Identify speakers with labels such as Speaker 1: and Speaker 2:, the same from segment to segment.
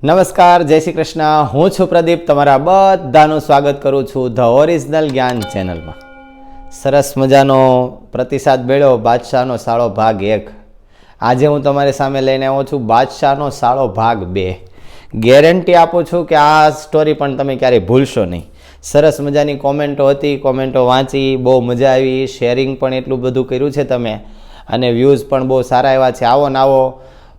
Speaker 1: નમસ્કાર, જય શ્રી કૃષ્ણ. હું છું પ્રદીપ, તમારા બધાનું સ્વાગત કરું છું ધ ઓરિજિનલ જ્ઞાન ચેનલમાં. સરસ મજાનો પ્રતિસાદ મેળ્યો બાદશાહનો સાળો ભાગ 1. આજે હું તમારી સામે લઈને આવ્યો છું બાદશાહનો સાળો ભાગ 2. ગેરંટી આપું છું કે આ સ્ટોરી પણ તમે ક્યારેય ભૂલશો નહીં. સરસ મજાની કોમેન્ટો હતી, કોમેન્ટો વાંચી, બહુ મજા આવી. શેરિંગ પણ એટલું બધું કર્યું છે તમે, અને વ્યૂઝ પણ બહુ સારા એવા છે. આવો ને આવો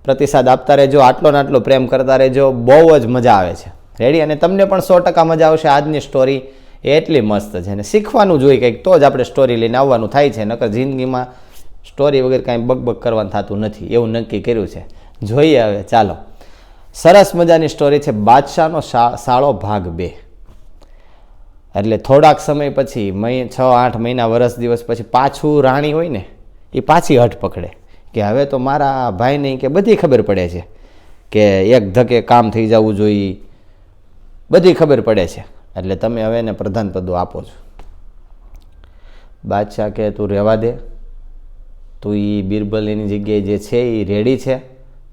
Speaker 1: પ્રતિસાદ આપતા રહેજો, આટલો ને આટલો પ્રેમ કરતા રહેજો, બહુ જ મજા આવે છે. રેડી? અને તમને પણ 100% મજા આવશે. આજની સ્ટોરી એટલી મસ્ત છે ને શીખવાનું જોઈએ કંઈક, તો જ આપણે સ્ટોરી લઈને આવવાનું થાય છે. નકર જિંદગીમાં સ્ટોરી વગર કાંઈ બકબક કરવાનું થતું નથી, એવું નક્કી કર્યું છે. જોઈએ હવે, ચાલો. સરસ મજાની સ્ટોરી છે બાદશાહનો સાળો ભાગ 2. એટલે થોડાક સમય પછી 6-8 મહિના, વર્ષ દિવસ પછી પાછું રાણી હોય ને એ પાછી હઠ પકડે કે હવે તો મારા ભાઈને કે બધી ખબર પડે છે કે એક ધકે કામ થઈ જવું જોઈએ, બધી ખબર પડે છે, એટલે તમે હવે એને પ્રધાન પદો આપો છો. બાદશાહ કે તું રહેવા દે, તું એ બિરબલ એની જગ્યાએ જે છે એ રેડી છે,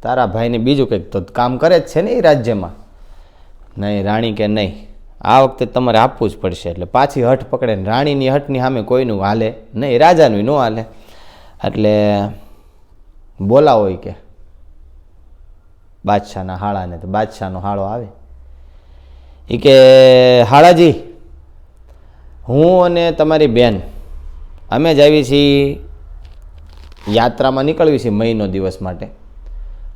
Speaker 1: તારા ભાઈને બીજું કંઈક તો કામ કરે જ છે ને એ રાજ્યમાં. નહીં, રાણી કે નહીં, આ વખતે તમારે આપવું જ પડશે. એટલે પાછી હઠ પકડે ને રાણીની હઠની સામે કોઈનું હાલે નહીં, રાજાનું ન હાલે. એટલે બોલાવો કે બાદશાહના હાળાને. તો બાદશાહનો હાળો આવે એ કે હાળાજી, હું અને તમારી બેન અમે જ આવી છીએ, યાત્રામાં નીકળવી છે મહિનો દિવસ માટે,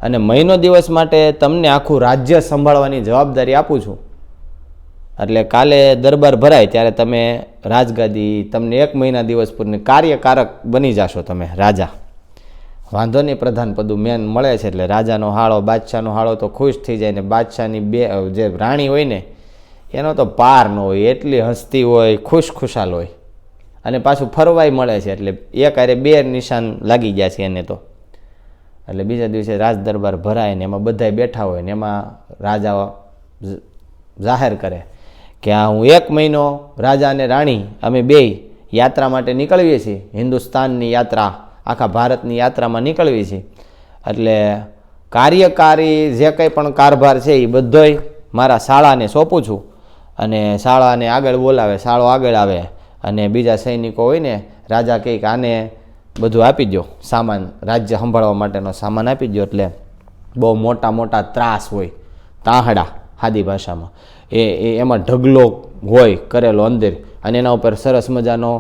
Speaker 1: અને મહિનો દિવસ માટે તમને આખું રાજ્ય સંભાળવાની જવાબદારી આપું છું. એટલે કાલે દરબાર ભરાય ત્યારે તમે રાજગાદી, તમને 1 મહિના દિવસ પૂરને કાર્યકારક બની જશો તમે રાજા. વાંધો નહીં, પ્રધાન પદું મેન મળે છે. એટલે રાજાનો હાળો, બાદશાહનો હાળો તો ખુશ થઈ જાય ને બાદશાહની જે રાણી હોય ને એનો તો પાર ન હોય, એટલી હસતી હોય, ખુશાલ હોય, અને પાછું ફરવાય મળે છે. એટલે એક હારે 2 નિશાન લાગી ગયા છે એને તો. એટલે બીજા દિવસે રાજ દરબાર ભરાય ને એમાં બધાય બેઠા હોય ને એમાં રાજા જાહેર કરે કે આ હું 1 મહિનો રાજા અને રાણી અમે 2 યાત્રા માટે નીકળીએ છીએ, હિન્દુસ્તાનની યાત્રા, આખા ભારતની યાત્રામાં નીકળવી છે. એટલે કાર્યકારી જે કંઈ પણ કારભાર છે એ બધોય મારા શાળાને સોંપું છું, અને શાળાને આગળ બોલાવે, શાળો આગળ આવે, અને બીજા સૈનિકો હોય ને રાજા કહે કે આને બધું આપી દો, સામાન, રાજ્ય સંભાળવા માટેનો સામાન આપી દો. એટલે બહુ મોટા મોટા ત્રાસ હોય, તાહડા સાદી ભાષામાં, એમાં ઢગલો હોય કરેલો અંદર, અને એના ઉપર સરસ મજાનો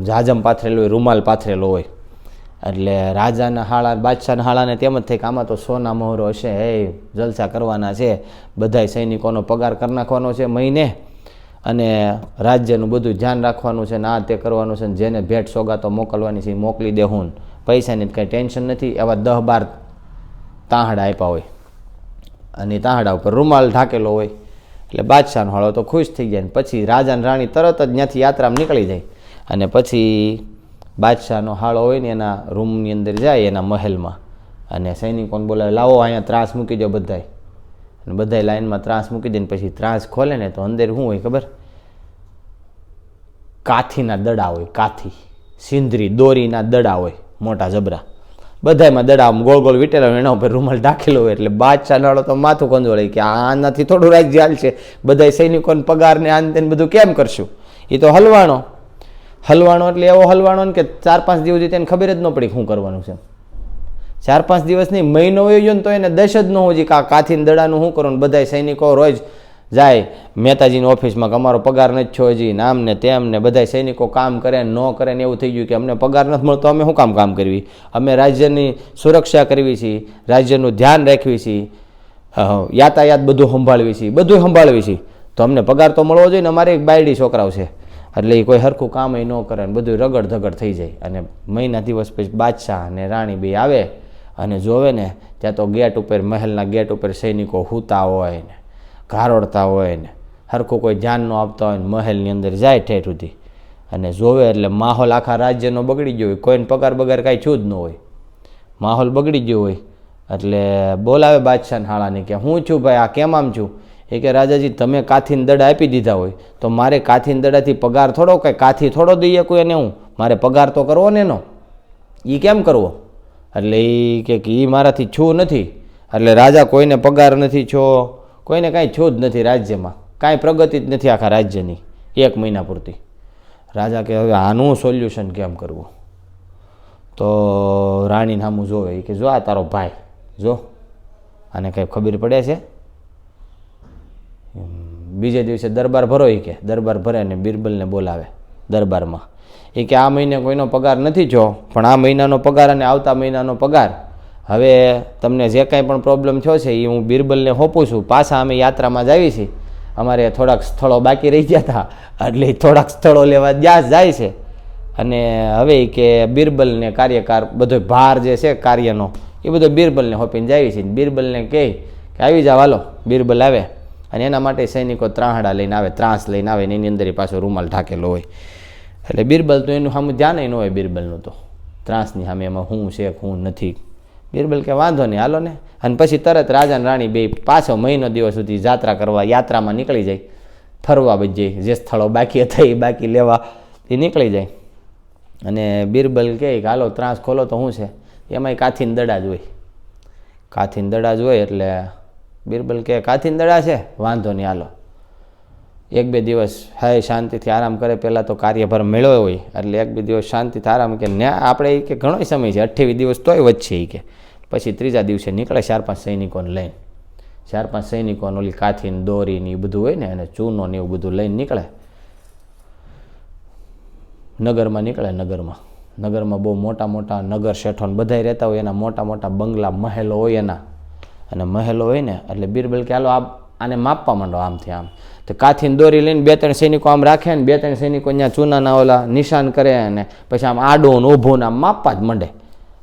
Speaker 1: જાજમ પાથરેલો હોય, રૂમાલ પાથરેલો હોય. એટલે રાજાના હાળા, બાદશાહના હાળાને તેમ જ થાય કે આમાં તો સોના મહોરો હશે, હે જલસા કરવાના છે, બધાય સૈનિકોનો પગાર કરી નાખવાનો છે મહિને, અને રાજ્યનું બધું ધ્યાન રાખવાનું છે ને આ તે કરવાનું છે, ને જેને ભેટ સોગાતો મોકલવાની છે એ મોકલી દે. હું પૈસાની કંઈ ટેન્શન નથી. એવા 10-12 તાહડા આપ્યા હોય, અને તાહડા ઉપર રૂમાલ ઢાંકેલો હોય. એટલે બાદશાહનો હાળો તો ખુશ થઈ જાય. પછી રાજા અને રાણી તરત જ ત્યાંથી યાત્રામાં નીકળી જાય, અને પછી બાદશાહનો હાળો હોય ને એના રૂમની અંદર જાય, એના મહેલમાં, અને સૈનિકોને બોલાવે, લાવો અહીંયા ત્રાસ મૂકી દો બધાય. અને બધાય લાઈનમાં ત્રાસ મૂકી દે ને પછી ત્રાસ ખોલે ને તો અંદર શું હોય ખબર? કાથીના દડા હોય, કાથી, સિંદરી, દોરીના દડા હોય, મોટા જબરા, બધામાં દડા ગોળ ગોળ વીટેલા હોય, એના ઉપર રૂમાલ ઢાંકેલો હોય. એટલે બાદશાહનો હાળો તો માથું કંજોળે કે આનાથી થોડું રાજ્ય હાલશે, બધાય સૈનિકોને પગાર ને આન તેને બધું કેમ કરશું? એ તો હલવાણો એટલે એવો હલવાણો ને કે 4-5 દિવસ તેને ખબર જ ન પડી શું કરવાનું છે. 4-5 દિવસ નહીં, મહિનો વયો ગયો ને તો એને દશ જ ન હોય કે આ કાથીને દડાનું શું કરવાનું. બધા સૈનિકો રોજ જાય મહેતાજીની ઓફિસમાં કે અમારો પગાર નથી થયો હજી, નામ ને તેમ ને. બધા સૈનિકો કામ કરે ને ન કરે ને એવું થઈ ગયું કે અમને પગાર નથી મળતો, અમે શું કામ કરવી? અમે રાજ્યની સુરક્ષા કરવી છીએ, રાજ્યનું ધ્યાન રાખવી છીએ, યાતાયાત બધું સંભાળવી છીએ, બધું સંભાળવી છીએ, તો અમને પગાર તો મળવો જોઈએ ને. અમારે એક બાયડી છોકરાઓ છે, એટલે એ કોઈ હરખું કામ ન કરે ને બધું રગડ ધગડ થઈ જાય. અને મહિના દિવસ પછી બાદશાહ અને રાણી બે આવે અને જોવે ને ત્યાં તો ગેટ ઉપર, મહેલના ગેટ ઉપર સૈનિકો સૂતા હોય ને ઘારોડતા હોય ને હરખું કોઈ ધ્યાન ન આપતા હોય ને મહેલની અંદર જાય ઠેઠ સુધી, અને જોવે એટલે માહોલ આખા રાજ્યનો બગડી ગયો હોય. કોઈને પગાર બગાર કાંઈ છું જ ન હોય, માહોલ બગડી ગયો હોય. એટલે બોલાવે બાદશાહના હાળાને કે હું છું ભાઈ, આ કેમ આમ છું? એ કે રાજાજી, તમે કાથીને દડા આપી દીધા હોય તો મારે કાથીને દડાથી પગાર થોડો, કંઈ કાથી થોડો દઈએ કોઈ એને, હું મારે પગાર તો કરવો ને એનો, એ કેમ કરવો? એટલે એ કે એ મારાથી છું નથી, એટલે રાજા કોઈને પગાર નથી છો, કોઈને કાંઈ છો જ નથી રાજ્યમાં, કાંઈ પ્રગતિ જ નથી આખા રાજ્યની 1 મહિના પૂરતી. રાજા કે હવે આનું સોલ્યુશન કેમ કરવું? તો રાણી સામું જોવે, એ કે જો આ તારો ભાઈ, જો આને કંઈ ખબર પડે છે? બીજે દિવસે દરબાર ભરો, એ કે દરબાર ભરે ને બિરબલને બોલાવે દરબારમાં. એ કે આ મહિને કોઈનો પગાર નથી જો, પણ આ મહિનાનો પગાર અને આવતા મહિનાનો પગાર હવે તમને જે કાંઈ પણ પ્રોબ્લેમ થયો છે એ હું બિરબલને સોંપું છું. પાછા અમે યાત્રામાં જ આવી છીએ, અમારે થોડાક સ્થળો બાકી રહી ગયા હતા, એટલે થોડાક સ્થળો લેવા જાય છે. અને હવે કે બિરબલને કાર્યકાર બધો ભાર જે છે કાર્યનો એ બધો બિરબલને સોંપીને જાય છે. બિરબલને કહે કે આવી જાવ, હાલો. બિરબલ આવે અને એના માટે સૈનિકો ત્રાહડા લઈને આવે, ત્રાસ લઈને આવે ને એની અંદર પાછો રૂમાલ ઢાકેલો હોય. એટલે બિરબલ તો એનું સામે ધ્યાન ન હોય, બિરબલનું તો ત્રાસની સામે એમાં હું છે હું નથી. બિરબલ કે વાંધો નહીં, હાલો ને. અને પછી તરત રાજા અને રાણી બે પાછો મહિનો દિવસ સુધી યાત્રા કરવા, યાત્રામાં નીકળી જાય, ફરવા બધી જાય, જે સ્થળો બાકી હતા એ બાકી લેવા એ નીકળી જાય. અને બિરબલ કહે કે હાલો ત્રાસ ખોલો તો શું છે? એમાંય કાથીન દડા જ હોય, કાથીન દડા જ હોય. એટલે બિરબલ કે કાથીન દડા છે, વાંધો નહીં, હાલો 1-2 દિવસ હાય શાંતિથી આરામ કરે. પહેલાં તો કાર્યભાર મેળવ્યો હોય એટલે 1-2 દિવસ શાંતિથી આરામ, કે ને આપણે કે ઘણો સમય છે 28 દિવસ તોય વચ્ચે. કે પછી 3જા દિવસે નીકળે 4-5 સૈનિકોને લઈને, 4-5 સૈનિકોને ઓલી કાથીને દોરી ને એ બધું હોય ને અને ચૂનો ને એવું બધું લઈને નીકળે. નગરમાં નીકળે. નગરમાં બહુ મોટા મોટા નગર શેઠોને બધાય રહેતા હોય, એના મોટા મોટા બંગલા મહેલો હોય એના. અને મહેલો હોય ને એટલે બિરબલ કે હાલો આને માપવા માંડો આમથી આમ. તો કાથીને દોરી લઈને 2-3 સૈનિકો આમ રાખે ને 2-3 સૈનિકો ત્યાં ચૂનાના ઓલા નિશાન કરે અને પછી આમ આડું ઊભું ને આમ માપવા જ માંડે.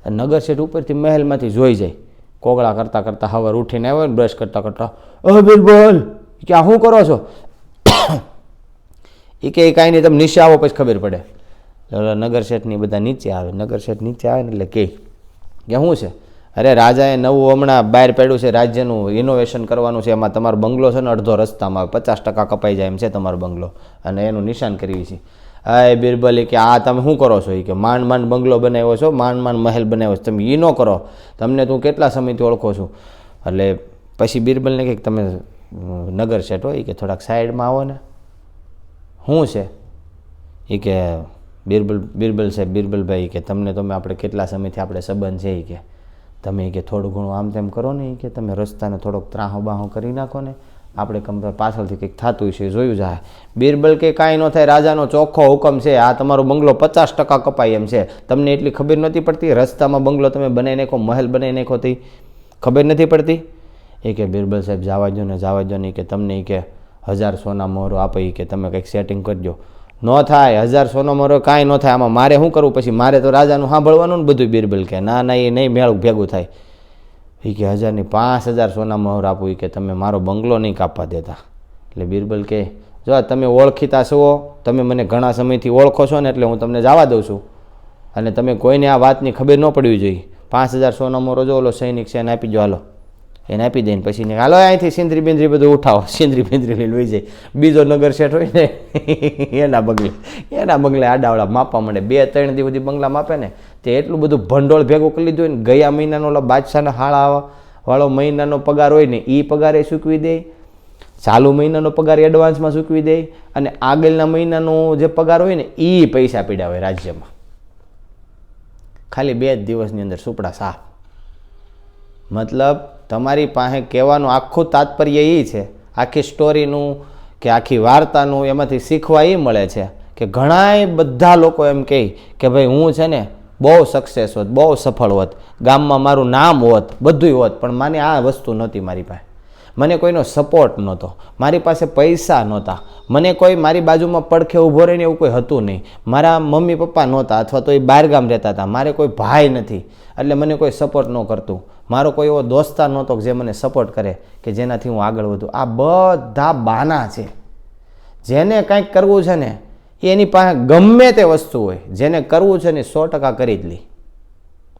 Speaker 1: નગર શેઠ ઉપરથી મહેલમાંથી જોઈ જાય, કોગળા કરતાં કરતાં હવાર ઉઠીને આવ્યો ને બ્રશ કરતાં કરતાં, બિરબલ કે આ શું કરો છો? એ કે કાંઈ નહીં, તમે નીચે આવો પછી ખબર પડે. નગર શેઠની બધા નીચે આવે. નગર શેઠ નીચે આવે ને એટલે કે શું છે? અરે રાજાએ નવું હમણાં બહાર પાડ્યું છે, રાજ્યનું ઇનોવેશન કરવાનું છે, એમાં તમારો બંગલો છે ને અડધો રસ્તામાં આવે, 50% કપાઈ જાય એમ છે તમારો બંગલો, અને એનું નિશાન કરવી છે. હા બિરબલ કે આ તમે શું કરો છો? એ કે માંડ બંગલો બનાવ્યો છો, માંડ મહેલ બનાવ્યો છો, તમે એ ન કરો, તમને તું કેટલા સમયથી ઓળખો છું. એટલે પછી બિરબલને કહે કે તમે નગર શેઠ હોય કે થોડાક સાઈડમાં આવો ને. શું છે? એ કે બિરબલ સાહેબ, બિરબલભાઈ કે તમને તમે આપણે કેટલા સમયથી આપણે સંબંધ છે, એ કે તમે કે થોડું ઘણું આમ તેમ કરો ને, કે તમે રસ્તાને થોડોક ત્રાહો બાહો કરી નાખો ને, આપણે પાછળથી કંઈક થતું છે જોયું જાય. બિરબલ કે કાંઈ ન થાય, રાજાનો ચોખ્ખો હુકમ છે, આ તમારો બંગલો 50% કપાય એમ છે, તમને એટલી ખબર નથી પડતી? રસ્તામાં બંગલો તમે બનાવી નાખો, મહેલ બનાવી નાખો તે ખબર નથી પડતી? એ કે બિરબલ સાહેબ જવા દો ને, કે તમને કે 1000 સોના મોહરો આપે, કે તમે કંઈક સેટિંગ કરજો. ન થાય, 1000 સોનો મોહરો કાંઈ ન થાય, આમાં મારે શું કરવું? પછી મારે તો રાજાનું સાંભળવાનું ને બધું. બિરબલ કે ના એ નહીં મેળવું ભેગું થાય. એ કે 1000 ની 5000 સોના મોહર આપું, કે તમે મારો બંગલો નહીં કાપવા દેતા. એટલે બિરબલ કે જો તમે ઓળખીતા છો, તમે મને ઘણા સમયથી ઓળખો છો ને એટલે હું તમને જવા દઉં છું, અને તમે કોઈને આ વાતની ખબર ન પડવી જોઈએ. 5000 સોના મોહરો જો ઓલો સૈનિક છે એને આપી જો, હાલો એને આપી દઈને પછી ને હાલો અહીંથી સિંદરી બિંદરી બધું ઉઠાવો. સિંદરી બિંદરી લઈને લઈ જાય. બીજો નગર શેઠ હોય ને એના બંગલે આડાવડા માપવા માંડે. 2-3 દિવસ સુધી બંગલા માપે ને તે એટલું બધું ભંડોળ ભેગું કરી લીધું હોય ને, ગયા મહિનાનો ઓલા બાદશાહના હાળા વાળો મહિનાનો પગાર હોય ને એ પગારે ચૂકવી દે, ચાલુ મહિનાનો પગાર એડવાન્સમાં ચૂકવી દે, અને આગળના મહિનાનો જે પગાર હોય ને એ પૈસા પીડ્યા હોય રાજ્યમાં. ખાલી 2 દિવસની અંદર સુપડા સાફ. મતલબ તમારી પાસે કહેવાનું આખું તાત્પર્ય એ છે, આખી સ્ટોરીનું કે આખી વાર્તાનું એમાંથી શીખવા એ મળે છે કે ઘણાય બધા લોકો એમ કહે કે ભાઈ હું છે ને બહુ સક્સેસ હોત, બહુ સફળ હોત, ગામમાં મારું નામ હોત, બધું હોત, પણ મને આ વસ્તુ નહોતી મારી પાસે. મને કોઈનો સપોર્ટ નહોતો, મારી પાસે પૈસા નહોતા, મને કોઈ મારી બાજુમાં પડખે ઊભો રહીને એવું કોઈ હતું નહીં, મારા મમ્મી પપ્પા નહોતા અથવા તો એ બહારગામ રહેતા હતા, મારે કોઈ ભાઈ નથી એટલે મને કોઈ સપોર્ટ ન કરતું, મારો કોઈ એવો દોસ્તાર નહોતો જે મને સપોર્ટ કરે કે જેનાથી હું આગળ વધું. આ બધા બાના છે. જેને કંઈક કરવું છે ને એની પાસે ગમે તે વસ્તુ હોય, જેને કરવું છે ને 100% કરી જ લે.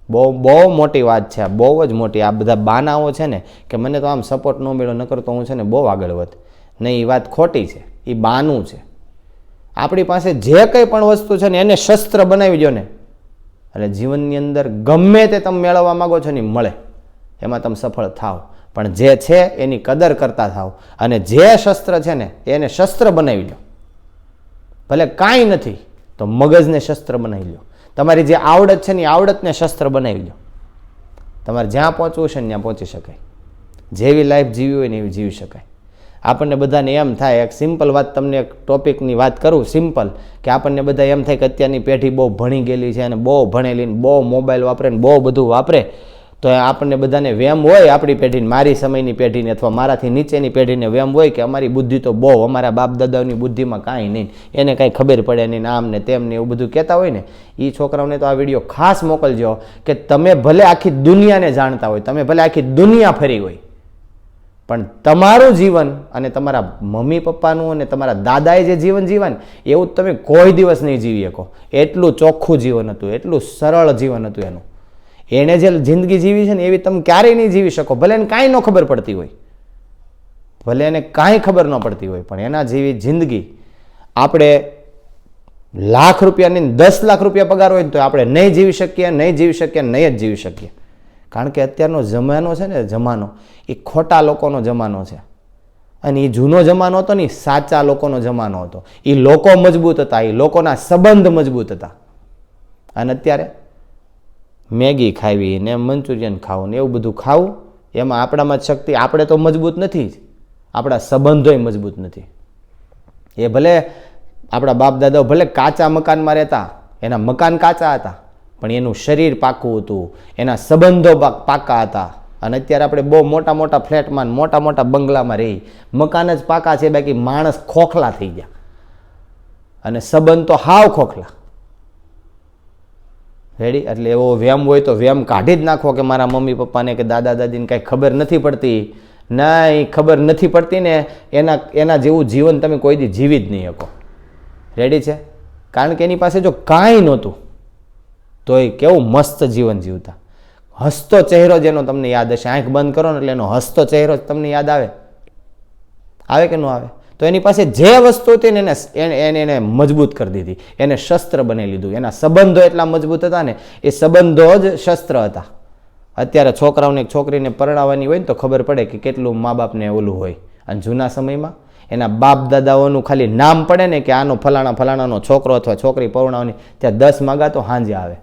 Speaker 1: બહુ મોટી વાત છે, બહુ જ મોટી. આ બધા બાનાઓ છે ને કે મને તો આમ સપોર્ટ ન મળ્યો, ન કરતો હું છે ને બહુ આગળ વધ, નહીં, એ વાત ખોટી છે, એ બાનું છે. આપણી પાસે જે કંઈ પણ વસ્તુ છે ને એને શસ્ત્ર બનાવી દો ને એટલે જીવનની અંદર ગમે તે તમે મેળવવા માગો છો ને મળે. એમાં તમે સફળ થાવ, પણ જે છે એની કદર કરતા થાવ, અને જે શસ્ત્ર છે ને એને શસ્ત્ર બનાવી લો. ભલે કાંઈ નથી તો મગજને શસ્ત્ર બનાવી લો. તમારી જે આવડત છે ને એ આવડતને શસ્ત્ર બનાવી લો. તમારે જ્યાં પહોંચવું છે ને ત્યાં પહોંચી શકાય. જેવી લાઈફ જીવી હોય ને એવી જીવી શકાય. આપણને બધાને એમ થાય, એક સિમ્પલ વાત તમને એક ટોપિકની વાત કરું, સિમ્પલ, કે આપણને બધા એમ થાય કે અત્યારની પેઢી બહુ ભણી ગયેલી છે અને બહુ ભણેલી ને બહુ મોબાઈલ વાપરે ને બહુ બધું વાપરે, તો આપણને બધાને વેમ હોય, આપણી પેઢીને, મારી સમયની પેઢીને અથવા મારાથી નીચેની પેઢીને વેમ હોય કે અમારી બુદ્ધિ તો બહુ, અમારા બાપ દાદાની બુદ્ધિમાં કાંઈ નહીં, એને કાંઈ ખબર પડે નહીં, આમ ને તેમ ને એવું બધું કહેતા હોય ને. એ છોકરાઓને તો આ વિડીયો ખાસ મોકલજો કે તમે ભલે આખી દુનિયાને જાણતા હોય, તમે ભલે આખી દુનિયા ફરી હોય, પણ તમારું જીવન અને તમારા મમ્મી પપ્પાનું અને તમારા દાદાએ જે જીવન જીવન એવું તમે કોઈ દિવસ નહીં જીવી શકો. એટલું ચોખ્ખું જીવન હતું, એટલું સરળ જીવન હતું એનું. એણે જે જિંદગી જીવી છે ને એવી તમે ક્યારેય નહીં જીવી શકો. ભલે એને કાંઈ ન ખબર પડતી હોય, ભલે એને કાંઈ ખબર ન પડતી હોય, પણ એના જેવી જિંદગી આપણે લાખ રૂપિયાની 10 લાખ રૂપિયા પગાર હોય ને તો આપણે નહીં જીવી શકીએ, નહીં જીવી શકીએ, નહીં જ જીવી શકીએ. કારણ કે અત્યારનો જમાનો છે ને, જમાનો એ ખોટા લોકોનો જમાનો છે. અને એ જૂનો જમાનો હતો ને, સાચા લોકોનો જમાનો હતો. એ લોકો મજબૂત હતા, એ લોકોના સંબંધ મજબૂત હતા. અને અત્યારે મેગી ખાવી ને મંચુરિયન ખાવું ને એવું બધું ખાવું, એમાં આપણામાં શક્તિ, આપણે તો મજબૂત નથી જ, આપણા સંબંધોય મજબૂત નથી. એ ભલે આપણા બાપ દાદાઓ ભલે કાચા મકાનમાં રહેતા, એના મકાન કાચા હતા, પણ એનું શરીર પાકું હતું, એના સંબંધો પાકા હતા. અને અત્યારે આપણે બહુ મોટા મોટા ફ્લેટમાં, મોટા મોટા બંગલામાં રહી, મકાન જ પાકા છે, બાકી માણસ ખોખલા થઈ ગયા અને સંબંધ તો હાવ ખોખલા. રેડી? એટલે એવો વેમ હોય તો વેમ કાઢી જ નાખો કે મારા મમ્મી પપ્પાને કે દાદા દાદીને કાંઈ ખબર નથી પડતી. ના, એ ખબર નથી પડતી ને એના જેવું જીવન તમે કોઈ દી જીવી જ નહીં શકો. રેડી છે? કારણ કે એની પાસે જો કાંઈ નહોતું તો એ કેવું મસ્ત જીવન જીવતા. હસતો ચહેરો જેનો તમને યાદ હશે, આંખ બંધ કરો ને એટલે એનો હસતો ચહેરો તમને યાદ આવે, આવે કે ન આવે? તો એની પાસે જે વસ્તુ હતી ને એને મજબૂત કરી દીધી, એને શસ્ત્ર બનાવી લીધું. એના સંબંધો એટલા મજબૂત હતા ને, એ સંબંધો જ શસ્ત્ર હતા. અત્યારે છોકરાઓને છોકરીને પરણાવવાની હોય ને તો ખબર પડે કે કેટલું મા બાપને ઓલું હોય. અને જૂના સમયમાં એના બાપ દાદાઓનું ખાલી નામ પડે ને કે આનો ફલાણા ફલાણાનો છોકરો અથવા છોકરી પરણાવવાની, ત્યાં 10 માગા તો હાંજે આવે.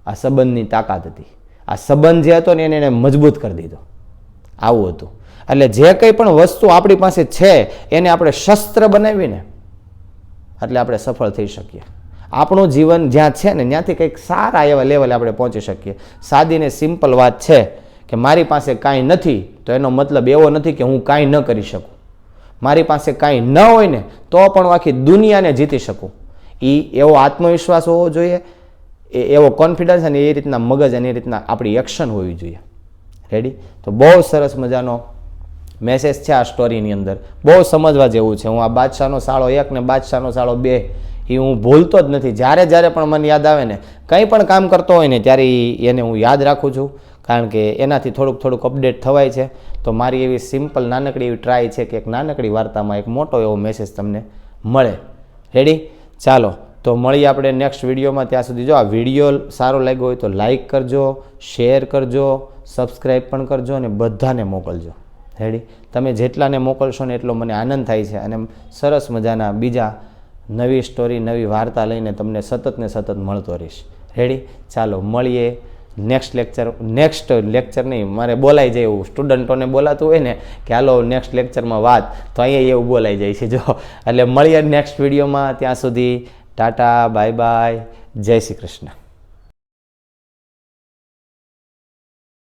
Speaker 1: આ સંબંધની તાકાત હતી. આ સંબંધ જે હતો ને એને મજબૂત કરી દીધો. આવું હતું. એટલે જે કંઈ પણ વસ્તુ આપણી પાસે છે એને આપણે શસ્ત્ર બનાવીને એટલે આપણે સફળ થઈ શકીએ. આપણું જીવન જ્યાં છે ને ત્યાંથી કંઈક સારા એવા લેવલે આપણે પહોંચી શકીએ. સાદી ને સિમ્પલ વાત છે કે મારી પાસે કાંઈ નથી તો એનો મતલબ એવો નથી કે હું કાંઈ ન કરી શકું. મારી પાસે કાંઈ ન હોય ને તો પણ હું આખી દુનિયાને જીતી શકું. એવો આત્મવિશ્વાસ હોવો જોઈએ, એવો કોન્ફિડન્સ, અને એ રીતના મગજ અને એ રીતના આપણી એક્શન હોવી જોઈએ. રેડી? તો બહુ સરસ મજાનો મેસેજ છે આ સ્ટોરીની અંદર, બહુ સમજવા જેવું છે. હું આ બાદશાહનો સાળો 1 ને બાદશાહનો સાળો 2 એ હું ભૂલતો જ નથી. જ્યારે જ્યારે પણ મને યાદ આવે ને, કંઈ પણ કામ કરતો હોય ને ત્યારે એને હું યાદ રાખું છું, કારણ કે એનાથી થોડુંક અપડેટ થવાય છે. તો મારી એવી સિમ્પલ નાનકડી એવી ટ્રાય છે કે એક નાનકડી વાર્તામાં એક મોટો એવો મેસેજ તમને મળે. રેડી? ચાલો તો મળીએ આપણે નેક્સ્ટ વિડીયોમાં. ત્યાં સુધી જો આ વિડીયો સારો લાગ્યો હોય તો લાઈક કરજો, શેર કરજો, સબસ્ક્રાઈબ પણ કરજો અને બધાને મોકલજો. રેડી? તમે જેટલાને મોકલશો ને એટલો મને આનંદ થાય છે, અને સરસ મજાના બીજા નવી સ્ટોરી, નવી વાર્તા લઈને તમને સતત ને સતત મળતો રહીશ. રેડી? ચાલો મળીએ નેક્સ્ટ લેક્ચર નહીં, મારે બોલાઈ જાય એવું સ્ટુડન્ટોને બોલાતું હોય ને કે હાલો નેક્સ્ટ લેક્ચરમાં વાત, તો અહીંયા એવું બોલાઈ જાય છે જો. એટલે મળીએ નેક્સ્ટ વિડીયોમાં. ત્યાં સુધી ટાટા, બાય બાય, જય શ્રી કૃષ્ણ.